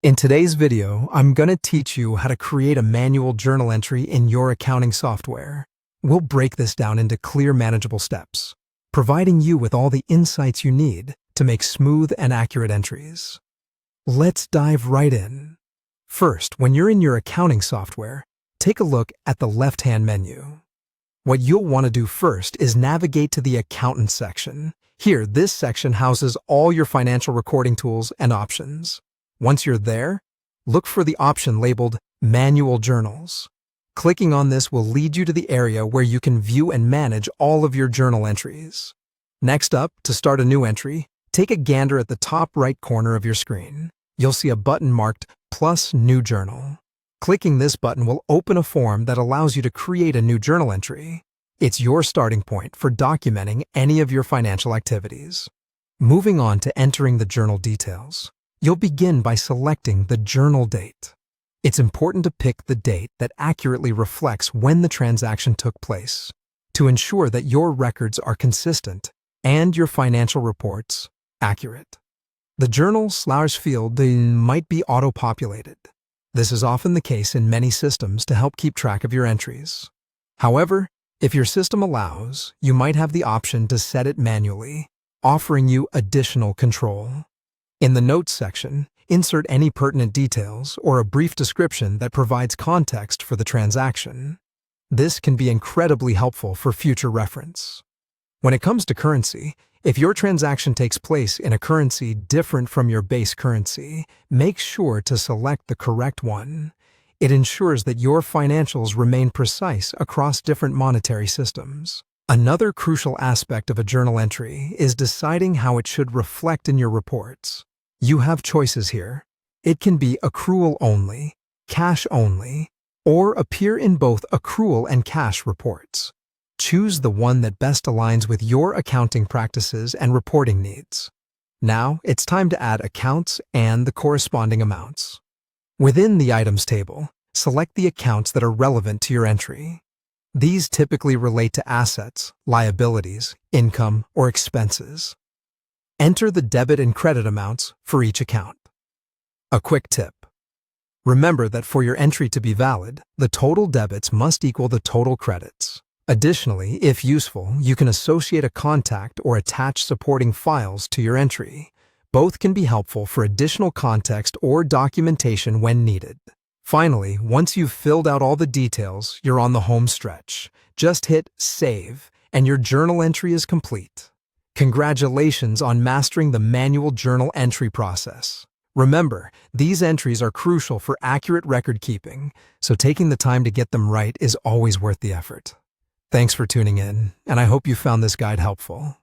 In today's video, I'm going to teach you how to create a manual journal entry in your accounting software. We'll break this down into clear, manageable steps, providing you with all the insights you need to make smooth and accurate entries. Let's dive right in. First, when you're in your accounting software, take a look at the left-hand menu. What you'll want to do first is navigate to the Accountant section. Here, this section houses all your financial recording tools and options. Once you're there, look for the option labeled Manual Journals. Clicking on this will lead you to the area where you can view and manage all of your journal entries. Next up, to start a new entry, take a gander at the top right corner of your screen. You'll see a button marked Plus New Journal. Clicking this button will open a form that allows you to create a new journal entry. It's your starting point for documenting any of your financial activities. Moving on to entering the journal details. You'll begin by selecting the journal date. It's important to pick the date that accurately reflects when the transaction took place to ensure that your records are consistent and your financial reports accurate. The journal/field might be auto-populated. This is often the case in many systems to help keep track of your entries. However, if your system allows, you might have the option to set it manually, offering you additional control. In the Notes section, insert any pertinent details or a brief description that provides context for the transaction. This can be incredibly helpful for future reference. When it comes to currency, if your transaction takes place in a currency different from your base currency, make sure to select the correct one. It ensures that your financials remain precise across different monetary systems. Another crucial aspect of a journal entry is deciding how it should reflect in your reports. You have choices here. It can be accrual only, cash only, or appear in both accrual and cash reports. Choose the one that best aligns with your accounting practices and reporting needs. Now, it's time to add accounts and the corresponding amounts. Within the Items table, select the accounts that are relevant to your entry. These typically relate to assets, liabilities, income, or expenses. Enter the debit and credit amounts for each account. A quick tip. Remember that for your entry to be valid, the total debits must equal the total credits. Additionally, if useful, you can associate a contact or attach supporting files to your entry. Both can be helpful for additional context or documentation when needed. Finally, once you've filled out all the details, you're on the home stretch. Just hit Save, and your journal entry is complete. Congratulations on mastering the manual journal entry process. Remember, these entries are crucial for accurate record keeping, so taking the time to get them right is always worth the effort. Thanks for tuning in, and I hope you found this guide helpful.